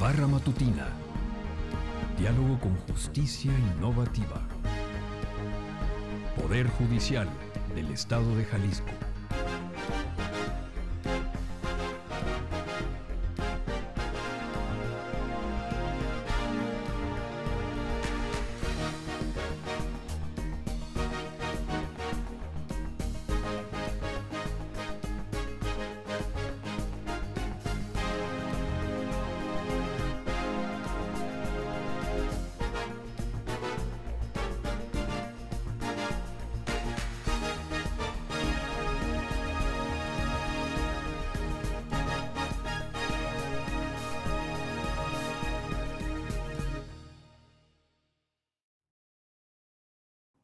Barra Matutina. Diálogo con justicia innovativa. Poder Judicial del Estado de Jalisco.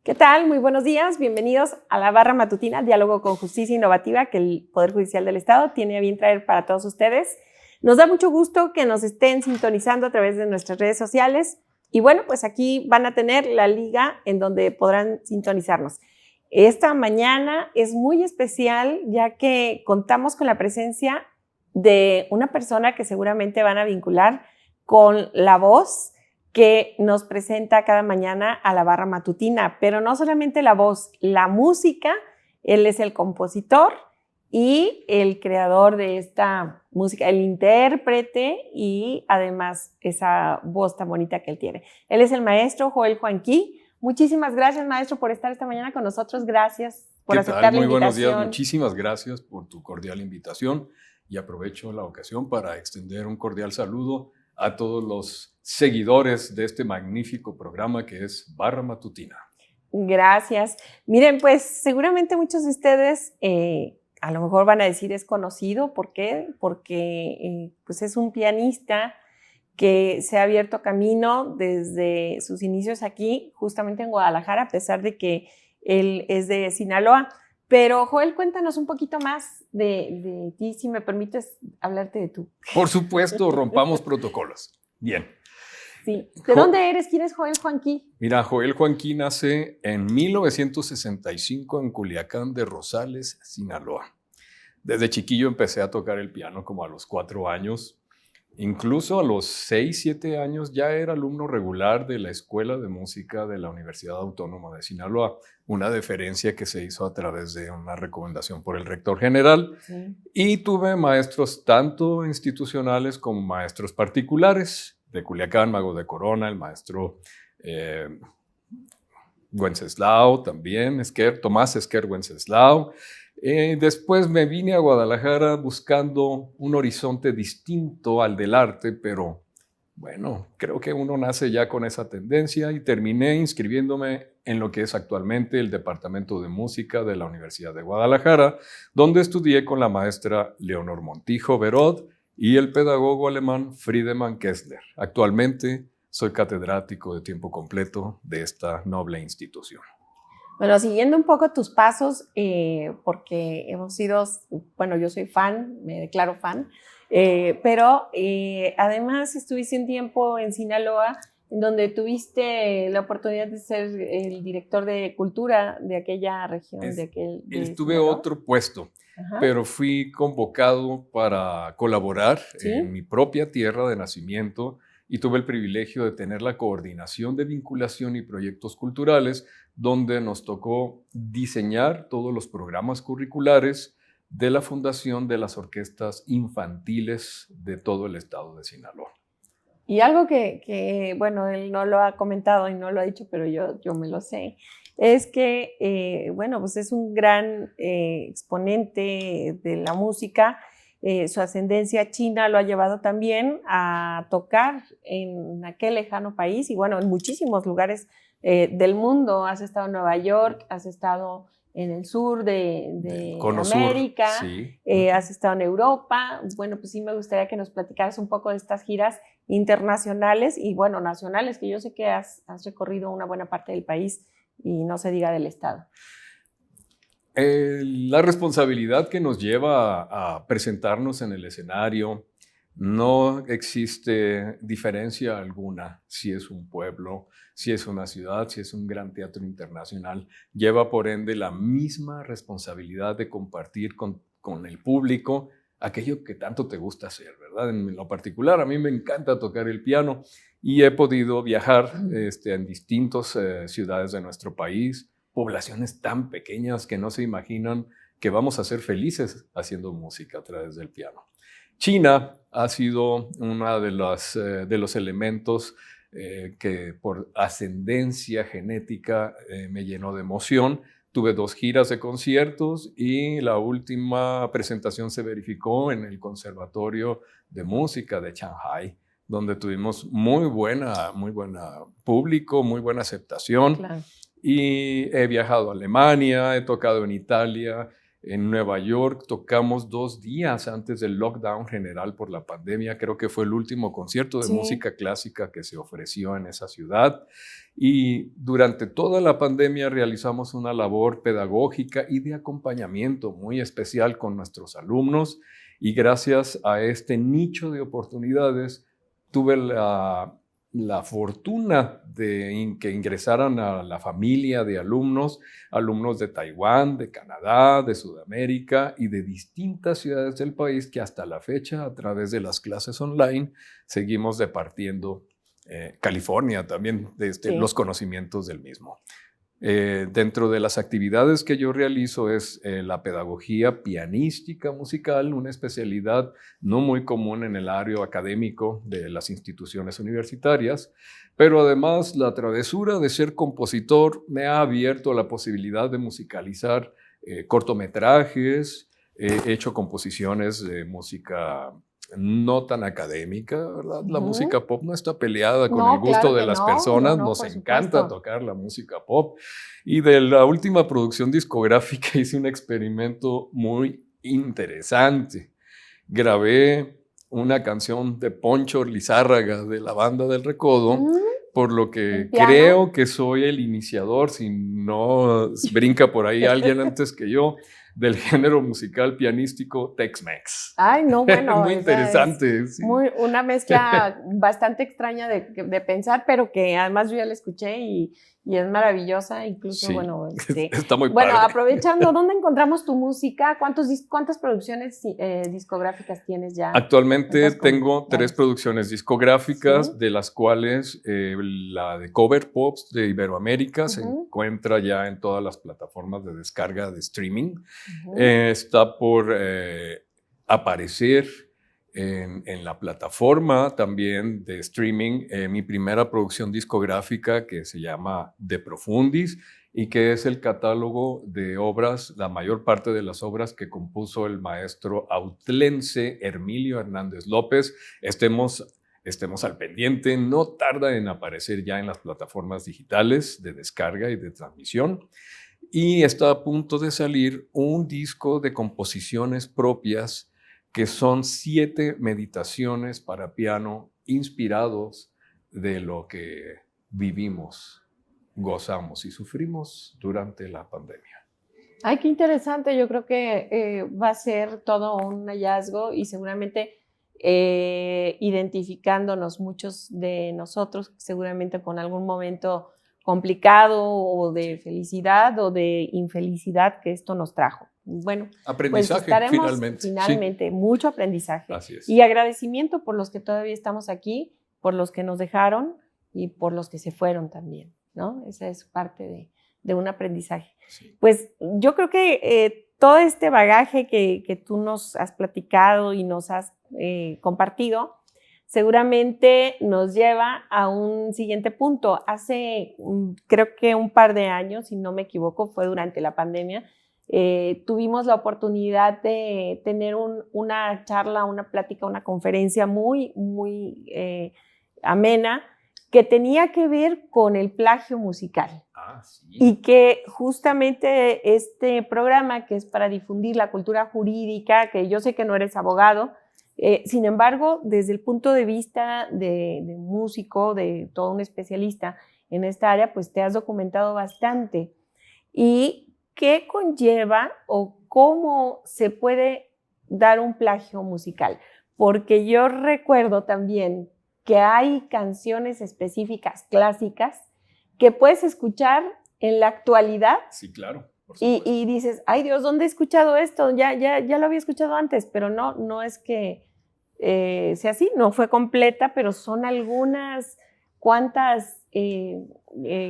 ¿Qué tal? Muy buenos días. Bienvenidos a la Barra Matutina, Diálogo con Justicia Innovativa que el Poder Judicial del Estado tiene a bien traer para todos ustedes. Nos da mucho gusto que nos estén sintonizando a través de nuestras redes sociales. Y bueno, pues aquí van a tener la liga en donde podrán sintonizarnos. Esta mañana es muy especial ya que contamos con la presencia de una persona que seguramente van a vincular con la voz que nos presenta cada mañana a la Barra Matutina, pero no solamente la voz, la música. Él es el compositor y el creador de esta música, el intérprete y además esa voz tan bonita que él tiene. Él es el maestro Joel Juanqui. Muchísimas gracias, maestro, por estar esta mañana con nosotros. Gracias por aceptar la invitación. Muy buenos días, muchísimas gracias por tu cordial invitación y aprovecho la ocasión para extender un cordial saludo a todos los seguidores de este magnífico programa que es Barra Matutina. Gracias. Miren, pues seguramente muchos de ustedes a lo mejor van a decir es conocido. ¿Por qué? Porque pues es un pianista que se ha abierto camino desde sus inicios aquí, justamente en Guadalajara, a pesar de que él es de Sinaloa. Pero, Joel, cuéntanos un poquito más de ti, si me permites hablarte de tú. Por supuesto, rompamos protocolos. Bien. Sí. ¿De dónde eres? ¿Quién es Joel Juanqui? Mira, Joel Juanqui nace en 1965 en Culiacán de Rosales, Sinaloa. Desde chiquillo empecé a tocar el piano como a los 4 años. Incluso a los 6, 7 años ya era alumno regular de la Escuela de Música de la Universidad Autónoma de Sinaloa, una deferencia que se hizo a través de una recomendación por el rector general. Sí. Y tuve maestros tanto institucionales como maestros particulares, de Culiacán, Mago de Corona, el maestro Wenceslao también, Tomás Esquer Wenceslao. Después me vine a Guadalajara buscando un horizonte distinto al del arte, pero bueno, creo que uno nace ya con esa tendencia y terminé inscribiéndome en lo que es actualmente el Departamento de Música de la Universidad de Guadalajara, donde estudié con la maestra Leonor Montijo Berod y el pedagogo alemán Friedemann Kessler. Actualmente soy catedrático de tiempo completo de esta noble institución. Bueno, siguiendo un poco tus pasos, porque hemos sido, bueno, yo soy fan, me declaro fan, pero además estuviste un tiempo en Sinaloa, en donde tuviste la oportunidad de ser el director de cultura de aquella región. Estuve otro puesto, pero fui convocado para colaborar en mi propia tierra de nacimiento y tuve el privilegio de tener la coordinación de vinculación y proyectos culturales, donde nos tocó diseñar todos los programas curriculares de la Fundación de las Orquestas Infantiles de todo el estado de Sinaloa. Y algo que bueno, él no lo ha comentado y no lo ha dicho, pero yo me lo sé, es que, bueno, pues es un gran exponente de la música. Su ascendencia china lo ha llevado también a tocar en aquel lejano país y bueno, en muchísimos lugares del mundo. Has estado en Nueva York, has estado en el sur de América, Sur, sí. Has estado en Europa. Bueno, pues sí me gustaría que nos platicaras un poco de estas giras internacionales y bueno, nacionales, que yo sé que has recorrido una buena parte del país y no se diga del estado. La responsabilidad que nos lleva a presentarnos en el escenario, no existe diferencia alguna si es un pueblo, si es una ciudad, si es un gran teatro internacional. Lleva por ende la misma responsabilidad de compartir con el público aquello que tanto te gusta hacer, ¿verdad? En lo particular, a mí me encanta tocar el piano y he podido viajar en distintas ciudades de nuestro país, poblaciones tan pequeñas que no se imaginan que vamos a ser felices haciendo música a través del piano. China ha sido uno de los elementos que por ascendencia genética me llenó de emoción. Tuve 2 giras de conciertos y la última presentación se verificó en el Conservatorio de Música de Shanghai, donde tuvimos muy buena público, muy buena aceptación. Claro. Y he viajado a Alemania, he tocado en Italia, en Nueva York. Tocamos 2 días antes del lockdown general por la pandemia. Creo que fue el último concierto de música clásica que se ofreció en esa ciudad. Y durante toda la pandemia realizamos una labor pedagógica y de acompañamiento muy especial con nuestros alumnos. Y gracias a este nicho de oportunidades, tuve la fortuna de que ingresaran a la familia de alumnos de Taiwán, de Canadá, de Sudamérica y de distintas ciudades del país que hasta la fecha, a través de las clases online, seguimos departiendo California también, los conocimientos del mismo. Dentro de las actividades que yo realizo es la pedagogía pianística musical, una especialidad no muy común en el área académico de las instituciones universitarias, pero además la travesura de ser compositor me ha abierto la posibilidad de musicalizar cortometrajes, he hecho composiciones de música no tan académica, ¿verdad? La música pop no está peleada con el gusto de las personas, nos encanta tocar la música pop. Y de la última producción discográfica hice un experimento muy interesante. Grabé una canción de Poncho Lizárraga de la Banda del Recodo, por lo que creo que soy el iniciador, si no brinca por ahí alguien antes que yo, del género musical pianístico Tex-Mex. Ay, no, bueno. Muy interesante. Sí. Una mezcla bastante extraña de pensar, pero que además yo ya la escuché y es maravillosa. Incluso, sí, bueno, está muy padre. Aprovechando, ¿dónde encontramos tu música? ¿Cuántas producciones discográficas tienes ya? Actualmente tengo 3 producciones discográficas, de las cuales la de Cover Pops de Iberoamérica se encuentra ya en todas las plataformas de descarga de streaming. Está por aparecer en la plataforma también de streaming mi primera producción discográfica que se llama De Profundis y que es el catálogo de obras, la mayor parte de las obras que compuso el maestro autlense Hermilio Hernández López. Estemos al pendiente, no tarda en aparecer ya en las plataformas digitales de descarga y de transmisión. Y está a punto de salir un disco de composiciones propias que son 7 meditaciones para piano inspirados de lo que vivimos, gozamos y sufrimos durante la pandemia. Ay, qué interesante. Yo creo que va a ser todo un hallazgo y seguramente identificándonos muchos de nosotros, seguramente con algún momento complicado o de felicidad o de infelicidad que esto nos trajo. Bueno, aprendizaje, pues estaremos finalmente, sí. Mucho aprendizaje. Así es. Y agradecimiento por los que todavía estamos aquí, por los que nos dejaron y por los que se fueron también, ¿no? Esa es parte de un aprendizaje. Sí. Pues yo creo que todo este bagaje que tú nos has platicado y nos has compartido, seguramente nos lleva a un siguiente punto. Hace, creo que un par de años, si no me equivoco, fue durante la pandemia, tuvimos la oportunidad de tener una charla, una plática, una conferencia muy, muy amena que tenía que ver con el plagio musical. Sí. Y que justamente este programa, que es para difundir la cultura jurídica, que yo sé que no eres abogado, sin embargo, desde el punto de vista de músico, de todo un especialista en esta área, pues te has documentado bastante. ¿Y qué conlleva o cómo se puede dar un plagio musical? Porque yo recuerdo también que hay canciones específicas, clásicas, que puedes escuchar en la actualidad. Sí, claro. Y dices, ay Dios, ¿dónde he escuchado esto? Ya lo había escuchado antes, pero no es que sea así, no fue completa, pero son algunas cuantas,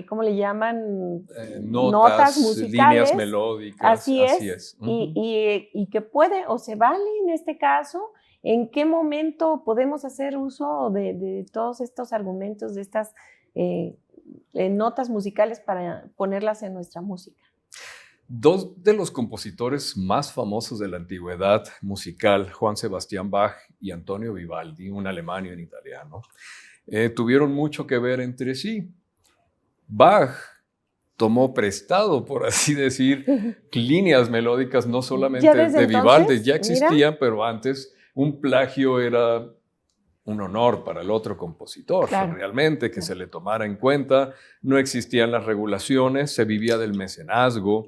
¿cómo le llaman? Notas musicales. Líneas melódicas. Así es. Y que puede o se vale en este caso. ¿En qué momento podemos hacer uso de todos estos argumentos, de estas notas musicales para ponerlas en nuestra música? Dos de los compositores más famosos de la antigüedad musical, Juan Sebastián Bach y Antonio Vivaldi, un alemán y un italiano, tuvieron mucho que ver entre sí. Bach tomó prestado, por así decir, líneas melódicas, no solamente de Vivaldi, ya existían, pero antes un plagio era un honor para el otro compositor, realmente, que se le tomara en cuenta. No existían las regulaciones, se vivía del mecenazgo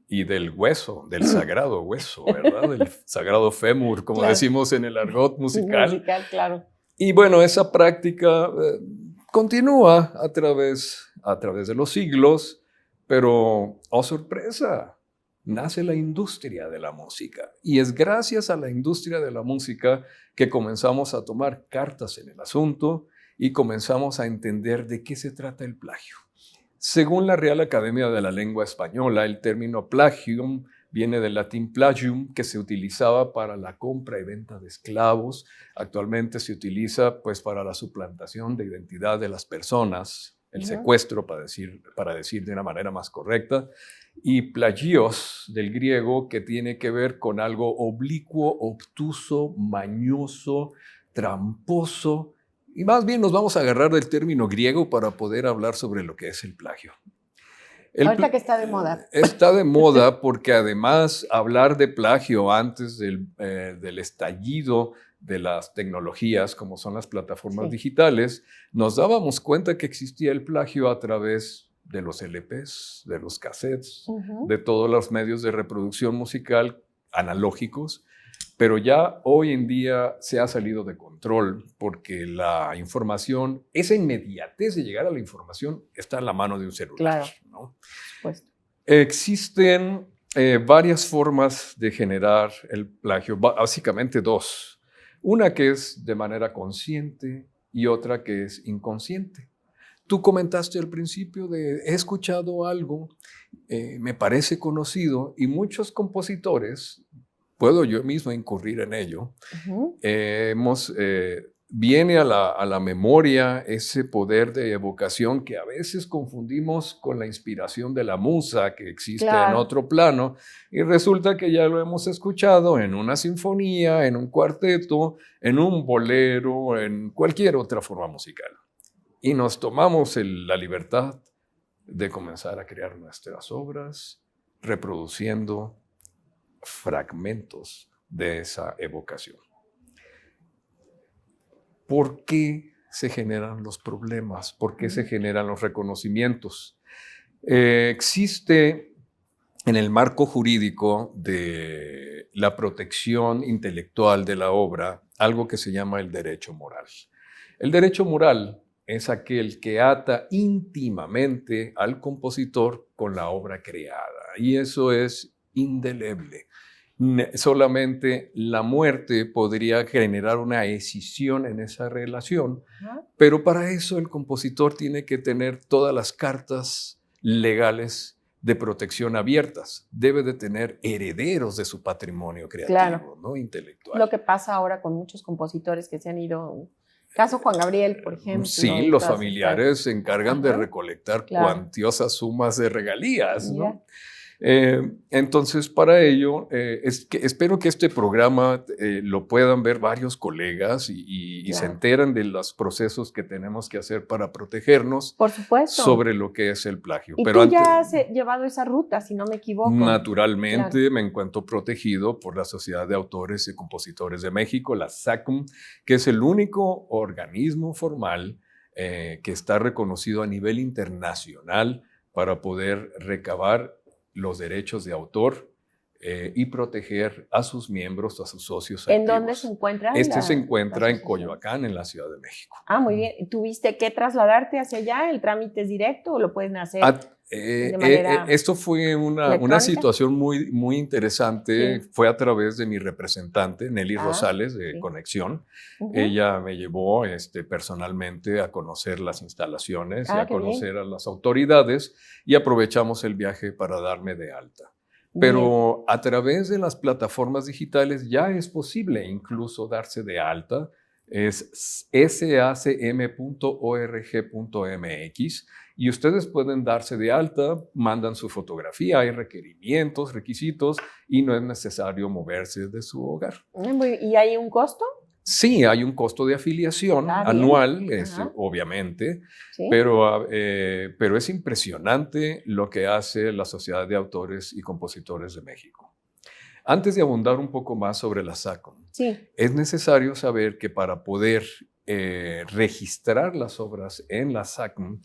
y del hueso, del sagrado hueso, ¿verdad? Del sagrado fémur, como decimos en el argot musical. Claro. Y bueno, esa práctica continúa a través de los siglos, pero, oh sorpresa, nace la industria de la música. Y es gracias a la industria de la música que comenzamos a tomar cartas en el asunto y comenzamos a entender de qué se trata el plagio. Según la Real Academia de la Lengua Española, el término plagium viene del latín plagium, que se utilizaba para la compra y venta de esclavos. Actualmente se utiliza pues, para la suplantación de identidad de las personas, el secuestro, para decir de una manera más correcta, y plagios, del griego, que tiene que ver con algo oblicuo, obtuso, mañoso, tramposo. Y más bien nos vamos a agarrar del término griego para poder hablar sobre lo que es el plagio. Ahorita que está de moda. Está de moda porque además hablar de plagio antes del estallido de las tecnologías, como son las plataformas digitales, nos dábamos cuenta que existía el plagio a través de los LPs, de los cassettes, de todos los medios de reproducción musical analógicos. Pero ya hoy en día se ha salido de control porque la información, esa inmediatez de llegar a la información está en la mano de un celular. Claro, ¿no? Pues. Existen varias formas de generar el plagio, básicamente dos. Una que es de manera consciente y otra que es inconsciente. Tú comentaste al principio he escuchado algo, me parece conocido, y muchos compositores, puedo yo mismo incurrir en ello, viene a la memoria ese poder de evocación que a veces confundimos con la inspiración de la musa que existe en otro plano, y resulta que ya lo hemos escuchado en una sinfonía, en un cuarteto, en un bolero, en cualquier otra forma musical. Y nos tomamos la libertad de comenzar a crear nuestras obras reproduciendo fragmentos de esa evocación. ¿Por qué se generan los problemas? ¿Por qué se generan los reconocimientos? Existe en el marco jurídico de la protección intelectual de la obra algo que se llama el derecho moral. El derecho moral es aquel que ata íntimamente al compositor con la obra creada, y eso es indeleble. Solamente la muerte podría generar una escisión en esa relación, pero para eso el compositor tiene que tener todas las cartas legales de protección abiertas. Debe de tener herederos de su patrimonio creativo, ¿no? Intelectual. Lo que pasa ahora con muchos compositores que se han ido... Caso Juan Gabriel, por ejemplo. Sí, los familiares se encargan de recolectar cuantiosas sumas de regalías, ¿no? Entonces, para ello, espero que este programa lo puedan ver varios colegas y se enteren de los procesos que tenemos que hacer para protegernos. Por supuesto. Sobre lo que es el plagio. Y tú ya has llevado esa ruta, si no me equivoco. Naturalmente, me encuentro protegido por la Sociedad de Autores y Compositores de México, la SACM, que es el único organismo formal que está reconocido a nivel internacional para poder recabar los derechos de autor y proteger a sus miembros, a sus socios activos. ¿En dónde se encuentra? Se encuentra en Coyoacán, en la Ciudad de México. Muy bien. ¿Tuviste que trasladarte hacia allá? ¿El trámite es directo o lo pueden hacer de manera Esto fue una electrónica. situación muy interesante. Sí. Fue a través de mi representante, Nelly Ah, Rosales, de sí. Conexión. Ujú. Ella me llevó personalmente a conocer las instalaciones y a Qué bien. conocer a las autoridades, y aprovechamos el viaje para darme de alta. Bien. Pero a través de las plataformas digitales ya es posible incluso darse de alta. Es sacm.org.mx y ustedes pueden darse de alta, mandan su fotografía, hay requerimientos, requisitos, y no es necesario moverse de su hogar. ¿Y hay un costo? Sí, hay un costo de afiliación Bien. anual, Ajá. obviamente, Sí. pero es impresionante lo que hace la Sociedad de Autores y Compositores de México. Antes de abundar un poco más sobre la SACM, Sí. es necesario saber que para poder registrar las obras en la SACM,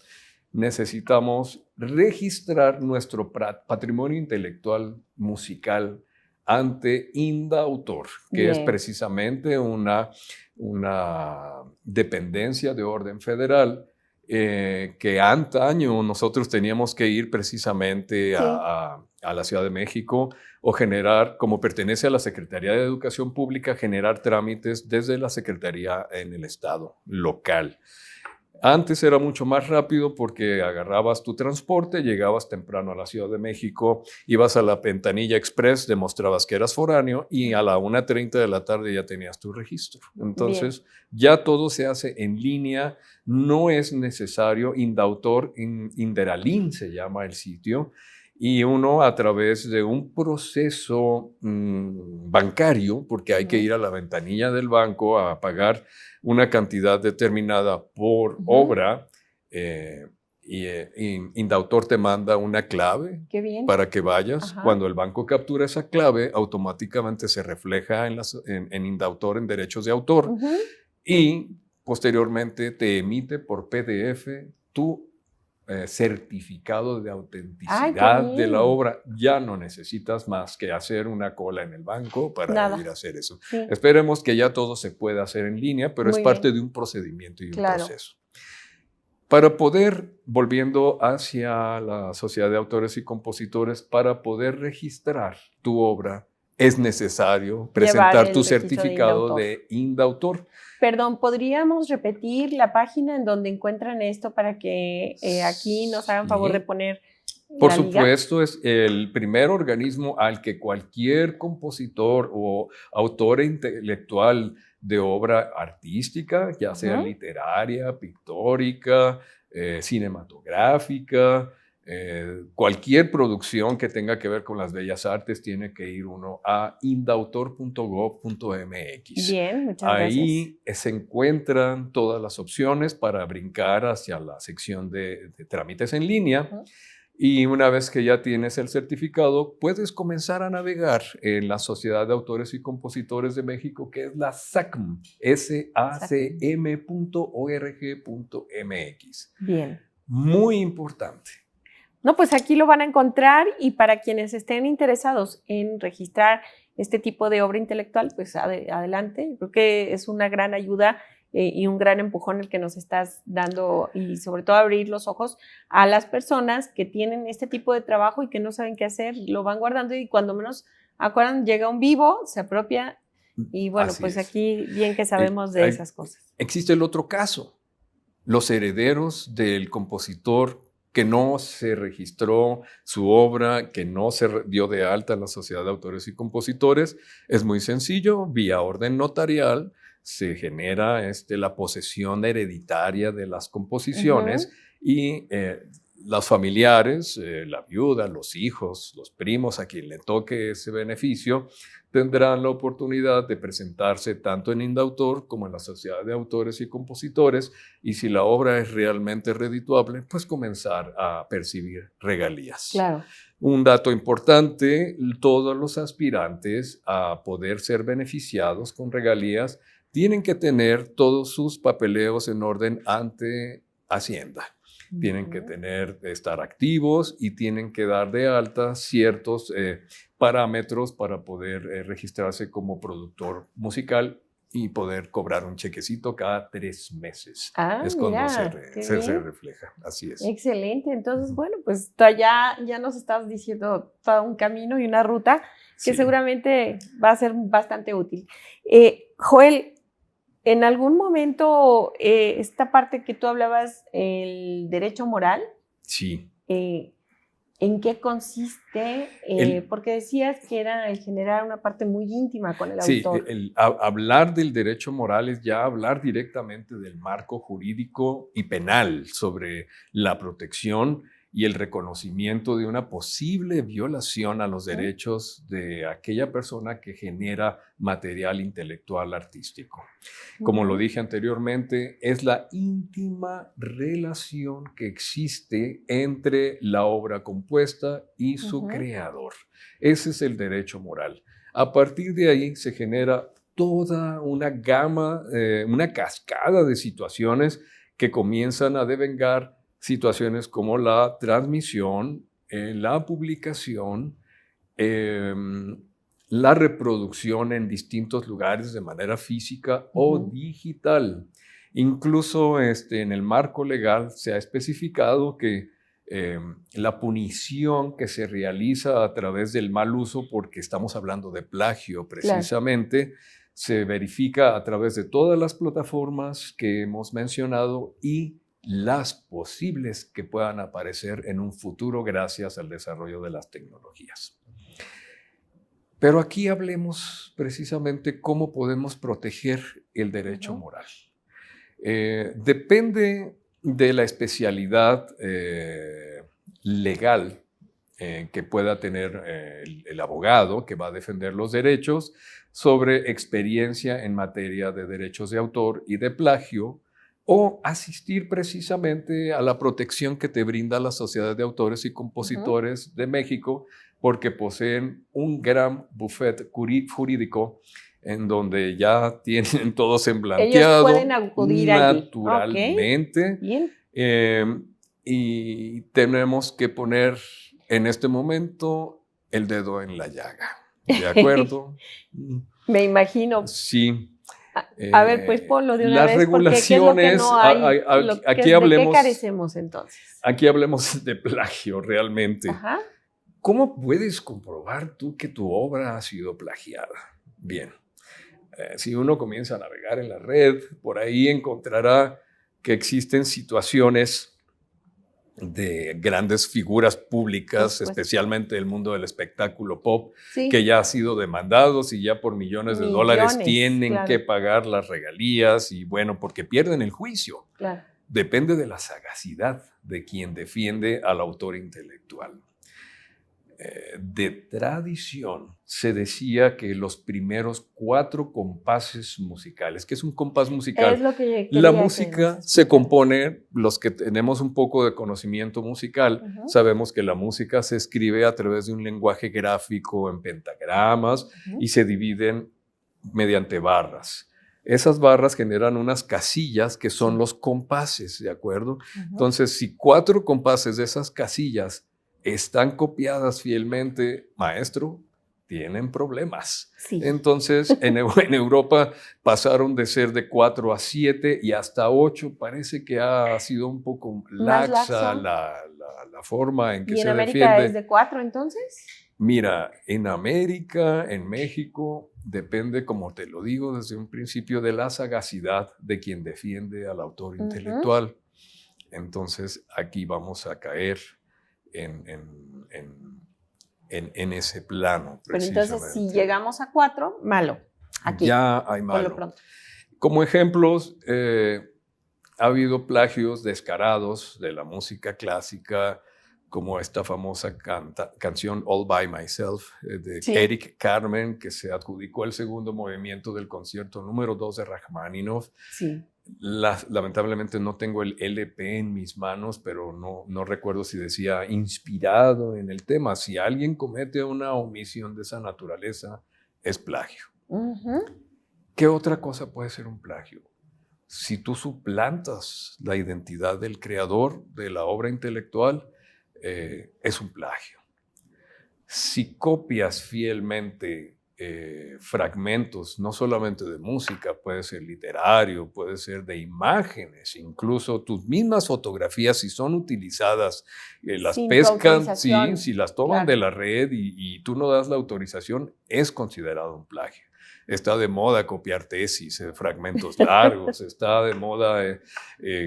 necesitamos registrar nuestro patrimonio intelectual musical ante INDAUTOR, que es Bien. precisamente una dependencia de orden federal, que antaño nosotros teníamos que ir precisamente Sí. a la Ciudad de México, o generar, como pertenece a la Secretaría de Educación Pública, generar trámites desde la Secretaría en el estado local. Antes era mucho más rápido porque agarrabas tu transporte, llegabas temprano a la Ciudad de México, ibas a la Ventanilla Express, demostrabas que eras foráneo y a la 1:30 de la tarde ya tenías tu registro. Entonces, ya todo se hace en línea, no es necesario. Indautor, Inderalin se llama el sitio, y uno a través de un proceso bancario, porque hay que ir a la ventanilla del banco a pagar una cantidad determinada por obra, y Indautor te manda una clave para que vayas. Ajá. Cuando el banco captura esa clave, automáticamente se refleja en Indautor en derechos de autor, y posteriormente te emite por PDF tu certificado de autenticidad de la obra. Ya no necesitas más que hacer una cola en el banco para ir a hacer eso. Sí. Esperemos que ya todo se pueda hacer en línea, pero Muy es parte bien. de un procedimiento y un Claro. proceso. Para poder, volviendo hacia la Sociedad de Autores y Compositores, para poder registrar tu obra, es necesario presentar tu certificado de INDAUTOR. Perdón, ¿podríamos repetir la página en donde encuentran esto para que aquí nos hagan favor de poner Por la liga? supuesto, es el primer organismo al que cualquier compositor o autor intelectual de obra artística, ya sea literaria, pictórica, cinematográfica, cualquier producción que tenga que ver con las bellas artes, tiene que ir uno a indautor.gov.mx. Bien, muchas Ahí se encuentran todas las opciones para brincar hacia la sección de trámites en línea. Y una vez que ya tienes el certificado, puedes comenzar a navegar en la Sociedad de Autores y Compositores de México, que es la SACM, sacm.org.mx. Bien. Muy importante. No, pues aquí lo van a encontrar, y para quienes estén interesados en registrar este tipo de obra intelectual, pues adelante. Creo que es una gran ayuda y un gran empujón el que nos estás dando, y sobre todo abrir los ojos a las personas que tienen este tipo de trabajo y que no saben qué hacer, lo van guardando, y cuando menos acuerdan llega un vivo, se apropia, y bueno, Así pues es. Aquí bien que sabemos de esas cosas. Existe el otro caso, los herederos del compositor que no se registró su obra, que no se dio de alta en la Sociedad de Autores y Compositores. Es muy sencillo, vía orden notarial se genera la posesión hereditaria de las composiciones, y los familiares, la viuda, los hijos, los primos a quien le toque ese beneficio, tendrán la oportunidad de presentarse tanto en Indautor como en la Sociedad de Autores y Compositores, y si la obra es realmente redituable, pues comenzar a percibir regalías. Claro. Un dato importante: todos los aspirantes a poder ser beneficiados con regalías tienen que tener todos sus papeleos en orden ante Hacienda. Tienen que estar activos y tienen que dar de alta ciertos parámetros para poder registrarse como productor musical y poder cobrar un chequecito cada 3 meses. Es Mira, cuando qué se bien. refleja, así es. Excelente. Entonces, bueno, pues ya nos estás diciendo todo un camino y una ruta que Sí. seguramente va a ser bastante útil. Joel, en algún momento, esta parte que tú hablabas, el derecho moral, Sí. ¿en qué consiste? Porque decías que era el generar una parte muy íntima con el Sí, autor. hablar del derecho moral es ya hablar directamente del marco jurídico y penal sobre la protección y el reconocimiento de una posible violación a los derechos de aquella persona que genera material intelectual artístico. Como lo dije anteriormente, es la íntima relación que existe entre la obra compuesta y su creador. Ese es el derecho moral. A partir de ahí se genera toda una gama, una cascada de situaciones que comienzan a devengar situaciones como la transmisión, la publicación, la reproducción en distintos lugares de manera física o digital. Incluso en el marco legal se ha especificado que la punición que se realiza a través del mal uso, porque estamos hablando de plagio precisamente, se verifica a través de todas las plataformas que hemos mencionado y las posibles que puedan aparecer en un futuro gracias al desarrollo de las tecnologías. Pero aquí hablemos precisamente cómo podemos proteger el derecho moral. Depende de la especialidad legal que pueda tener el abogado que va a defender los derechos sobre experiencia en materia de derechos de autor y de plagio, o asistir precisamente a la protección que te brinda la Sociedad de Autores y Compositores de México, porque poseen un gran buffet jurídico en donde ya tienen todo semblanteado. Ellos pueden acudir naturalmente. Okay. Bien. Y tenemos que poner en este momento el dedo en la llaga. ¿De acuerdo? Me imagino. Sí. A ver, pues ponlo de una las vez. regulaciones, aquí hablemos, ¿de qué carecemos entonces? Aquí hablemos de plagio realmente. Ajá. ¿Cómo puedes comprobar tú que tu obra ha sido plagiada? Bien, si uno comienza a navegar en la red, por ahí encontrará que existen situaciones de grandes figuras públicas, especialmente del mundo del espectáculo pop, que ya han sido demandados y ya por millones de dólares tienen que pagar las regalías y bueno, porque pierden el juicio. Claro. Depende de la sagacidad de quien defiende al autor intelectual. De tradición se decía que los primeros 4 compases musicales, ¿qué es un compás musical? Es lo que la música se compone, los que tenemos un poco de conocimiento musical, sabemos que la música se escribe a través de un lenguaje gráfico en pentagramas y se dividen mediante barras. Esas barras generan unas casillas que son los compases, ¿de acuerdo? Entonces, si 4 compases de esas casillas están copiadas fielmente, maestro, tienen problemas. Entonces, en Europa pasaron de ser de 4 a 7 y hasta 8. Parece que ha sido un poco laxa la forma en que se defiende. ¿Y en América es de 4 entonces? Mira, en América, en México, depende, como te lo digo desde un principio, de la sagacidad de quien defiende al autor intelectual. Entonces, aquí vamos a caer en ese plano. Pero entonces, si llegamos a 4, malo. Aquí, ya hay malo. Pronto. Como ejemplos, ha habido plagios descarados de la música clásica, como esta famosa canción All By Myself de Eric Carmen, que se adjudicó el segundo movimiento del concierto número 2 de Rachmaninoff. Lamentablemente no tengo el LP en mis manos, pero no recuerdo si decía inspirado en el tema. Si alguien comete una omisión de esa naturaleza, es plagio. ¿Qué otra cosa puede ser un plagio? Si tú suplantas la identidad del creador de la obra intelectual, es un plagio. Si copias fielmente fragmentos, no solamente de música, puede ser literario, puede ser de imágenes, incluso tus mismas fotografías, si son utilizadas, las Sin tu pescan, sí, autorización. si las toman Claro. de la red y tú no das la autorización, es considerado un plagio. Está de moda copiar tesis, fragmentos largos, está de moda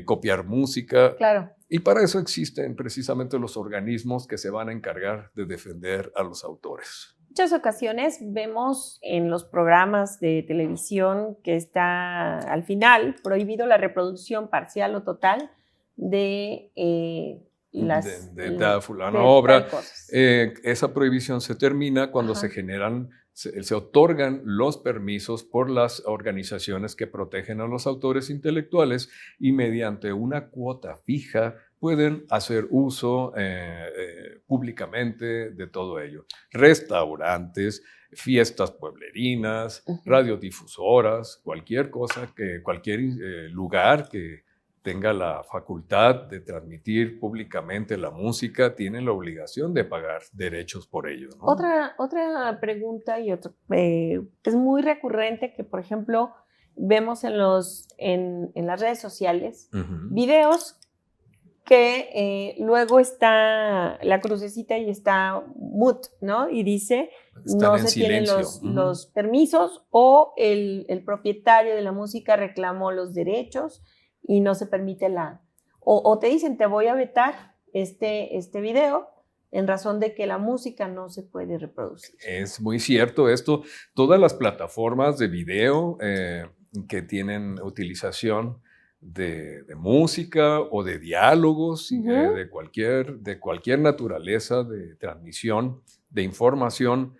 copiar música. Claro. Y para eso existen precisamente los organismos que se van a encargar de defender a los autores. Muchas ocasiones vemos en los programas de televisión que está al final prohibido la reproducción parcial o total de de fulana de obra. tal cosas. Esa prohibición se termina cuando Ajá. se generan, se otorgan los permisos por las organizaciones que protegen a los autores intelectuales y mediante una cuota fija pueden hacer uso públicamente de todo ello. Restaurantes, fiestas pueblerinas, radiodifusoras, cualquier cosa, cualquier lugar que tenga la facultad de transmitir públicamente la música, tiene la obligación de pagar derechos por ello, ¿no? Otra pregunta y es muy recurrente que, por ejemplo, vemos en las redes sociales videos que luego está la crucecita y está mute, ¿no? Y dice, Están no en se tienen silencio. los permisos o el propietario de la música reclamó los derechos y no se permite o te dicen, te voy a vetar este video en razón de que la música no se puede reproducir. Es muy cierto esto. Todas las plataformas de video que tienen utilización de música o de diálogos, de cualquier naturaleza de transmisión de información,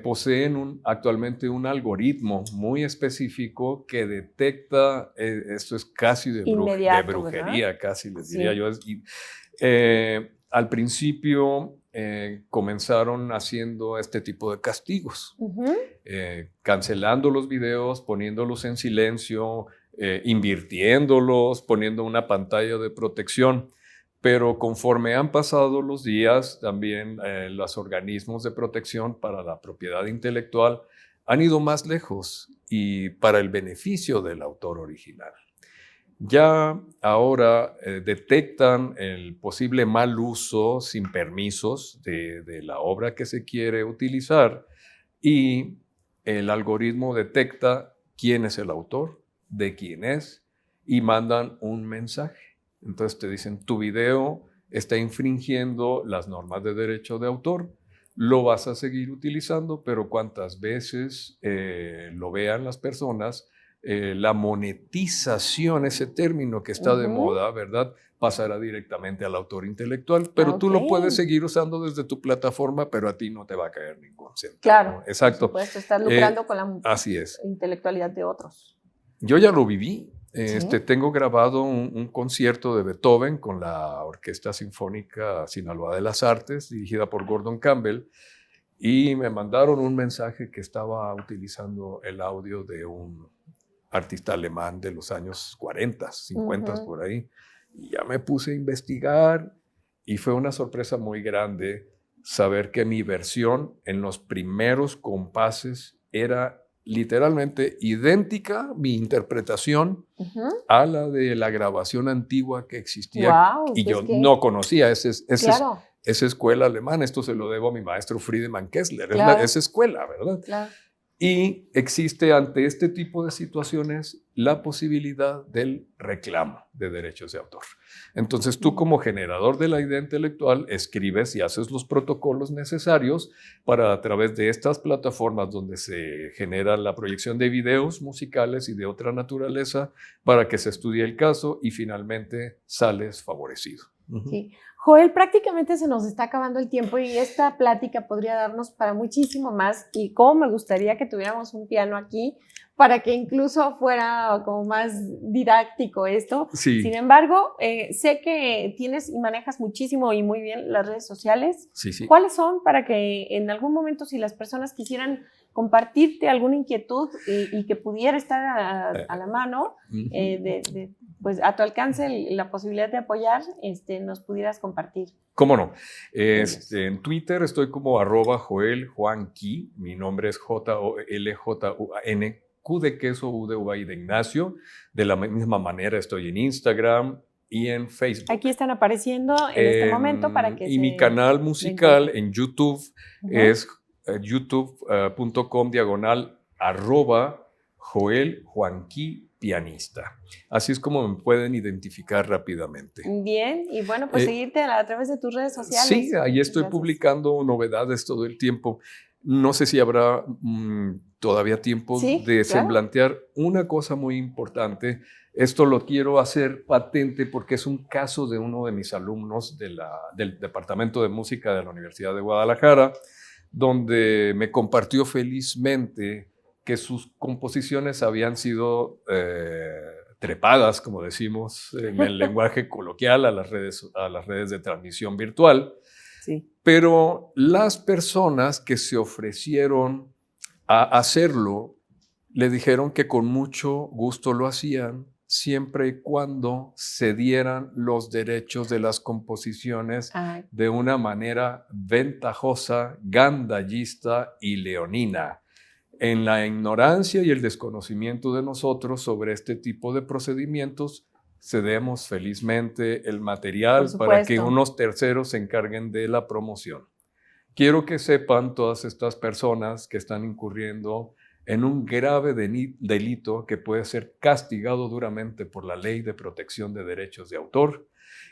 poseen actualmente un algoritmo muy específico que detecta, esto es casi de brujería, ¿verdad? Casi les diría yo. Al principio comenzaron haciendo este tipo de castigos, cancelando los videos, poniéndolos en silencio, invirtiéndolos, poniendo una pantalla de protección. Pero conforme han pasado los días, también los organismos de protección para la propiedad intelectual han ido más lejos y para el beneficio del autor original. Ya ahora detectan el posible mal uso sin permisos de la obra que se quiere utilizar y el algoritmo detecta quién es el autor, de quién es y mandan un mensaje. Entonces te dicen, tu video está infringiendo las normas de derecho de autor, lo vas a seguir utilizando, pero cuantas veces lo vean las personas, la monetización, ese término que está de moda, ¿verdad?, pasará directamente al autor intelectual, pero tú lo puedes seguir usando desde tu plataforma, pero a ti no te va a caer ningún centavo. Claro, exacto. Por supuesto, estás lucrando con la así es. intelectualidad de otros. Yo ya lo viví. ¿Sí? Tengo grabado un concierto de Beethoven con la Orquesta Sinfónica Sinaloa de las Artes, dirigida por Gordon Campbell, y me mandaron un mensaje que estaba utilizando el audio de un artista alemán de los años 40, 50 por ahí. Y ya me puse a investigar y fue una sorpresa muy grande saber que mi versión en los primeros compases era literalmente idéntica, mi interpretación, a la de la grabación antigua que existía. Wow, y yo no conocía esa escuela alemana. Esto se lo debo a mi maestro Friedemann Kessler. Claro. Esa escuela, ¿verdad? Claro. Y existe ante este tipo de situaciones la posibilidad del reclamo de derechos de autor. Entonces tú, como generador de la idea intelectual, escribes y haces los protocolos necesarios para, a través de estas plataformas donde se genera la proyección de videos musicales y de otra naturaleza, para que se estudie el caso y finalmente sales favorecido. Sí. Joel, prácticamente se nos está acabando el tiempo y esta plática podría darnos para muchísimo más, y cómo me gustaría que tuviéramos un piano aquí para que incluso fuera como más didáctico esto. Sí. Sin embargo, sé que tienes y manejas muchísimo y muy bien las redes sociales. Sí, sí. ¿Cuáles son para que en algún momento, si las personas quisieran compartirte alguna inquietud y que pudiera estar a la mano, pues a tu alcance la posibilidad de apoyar, nos pudieras compartir. ¿Cómo no? En Twitter estoy como @JoelJuanqui, mi nombre es JOLJUAN, Q de queso, U de uva y de Ignacio. De la misma manera estoy en Instagram y en Facebook. Aquí están apareciendo en este momento para que y mi canal musical en YouTube es youtube.com/ @JoelJuanqui pianista. Así es como me pueden identificar rápidamente. Bien, y bueno, pues seguirte a través de tus redes sociales. Sí, ahí estoy publicando novedades todo el tiempo. No sé si habrá todavía tiempo de semblantear una cosa muy importante. Esto lo quiero hacer patente porque es un caso de uno de mis alumnos del Departamento de Música de la Universidad de Guadalajara, donde me compartió felizmente que sus composiciones habían sido trepadas, como decimos en el lenguaje coloquial, a las redes de transmisión virtual. Sí. Pero las personas que se ofrecieron a hacerlo le dijeron que con mucho gusto lo hacían, siempre y cuando se dieran los derechos de las composiciones de una manera ventajosa, gandallista y leonina. En la ignorancia y el desconocimiento de nosotros sobre este tipo de procedimientos, cedemos felizmente el material para que unos terceros se encarguen de la promoción. Quiero que sepan todas estas personas que están incurriendo en un grave delito que puede ser castigado duramente por la Ley de Protección de Derechos de Autor,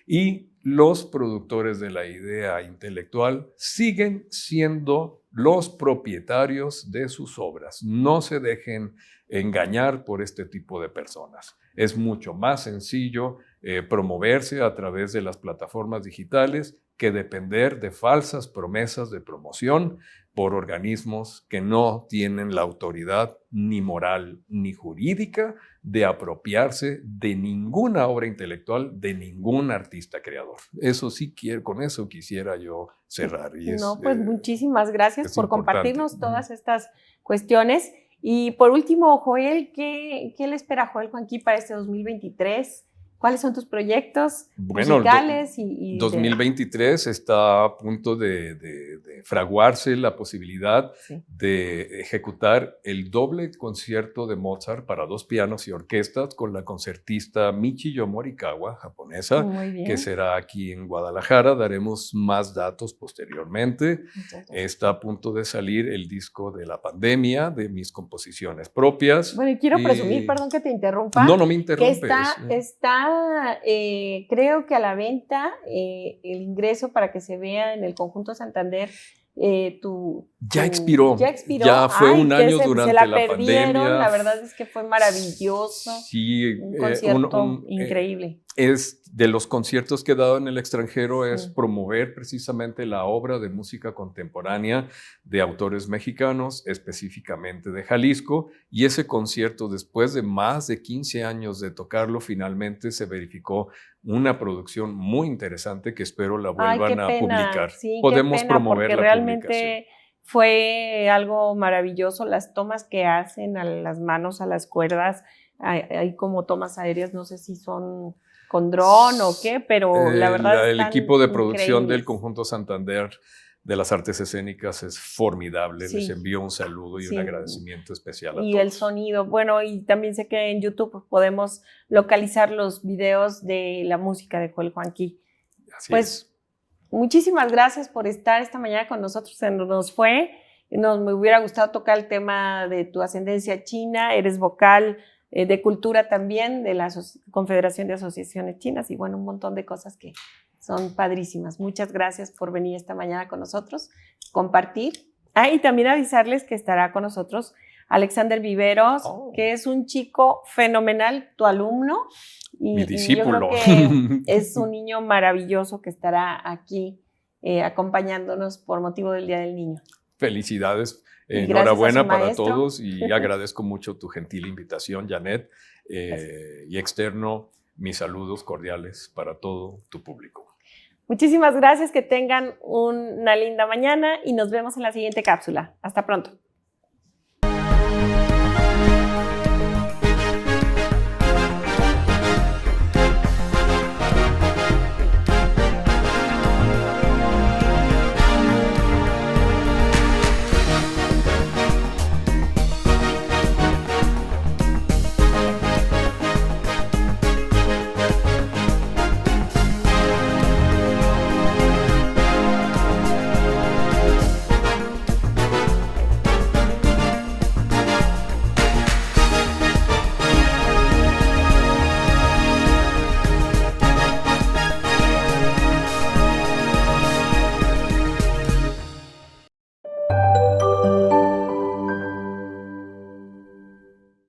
y los productores de la idea intelectual siguen siendo los propietarios de sus obras. No se dejen engañar por este tipo de personas. Es mucho más sencillo promoverse a través de las plataformas digitales que depender de falsas promesas de promoción por organismos que no tienen la autoridad ni moral ni jurídica de apropiarse de ninguna obra intelectual de ningún artista creador. Eso sí, con eso quisiera yo cerrar. Y pues muchísimas gracias por compartirnos todas estas cuestiones. Y por último, Joel, ¿qué le espera a Joel Juanqui para este 2023? ¿Cuáles son tus proyectos musicales? 2023 está a punto de fraguarse la posibilidad de ejecutar el doble concierto de Mozart para 2 pianos y orquestas con la concertista Michiyo Morikawa, japonesa, que será aquí en Guadalajara. Daremos más datos posteriormente. Está a punto de salir el disco de la pandemia, de mis composiciones propias. Bueno, y quiero presumir, perdón que te interrumpa. No me interrumpes. Que está creo que a la venta el ingreso para que se vea en el Conjunto Santander. Ya expiró. Ya fue un año durante la pandemia. La verdad es que fue maravilloso. Sí, un concierto increíble. Es de los conciertos que he dado en el extranjero, es promover precisamente la obra de música contemporánea de autores mexicanos, específicamente de Jalisco, y ese concierto, después de más de 15 años de tocarlo, finalmente se verificó una producción muy interesante que espero la vuelvan a publicar. Sí, podemos promover porque la realmente publicación. Fue algo maravilloso, las tomas que hacen a las manos, a las cuerdas, hay como tomas aéreas, no sé si son con dron o qué, pero la verdad el equipo de producción increíbles. del Conjunto Santander de las Artes Escénicas es formidable. Les envío un saludo y un agradecimiento especial a todos. Y el sonido, bueno, y también sé que en YouTube podemos localizar los videos de la música de Joel Juanqui. Así es. Muchísimas gracias por estar esta mañana con nosotros. Me hubiera gustado tocar el tema de tu ascendencia china, eres vocal de cultura también de la Confederación de Asociaciones Chinas y bueno, un montón de cosas que son padrísimas. Muchas gracias por venir esta mañana con nosotros, compartir. Y también avisarles que estará con nosotros Alexander Viveros, que es un chico fenomenal, tu alumno. Mi discípulo. Y yo creo que es un niño maravilloso que estará aquí acompañándonos por motivo del Día del Niño. Felicidades. Enhorabuena para todos y agradezco mucho tu gentil invitación, Janet, y externo mis saludos cordiales para todo tu público. Muchísimas gracias, que tengan una linda mañana y nos vemos en la siguiente cápsula. Hasta pronto.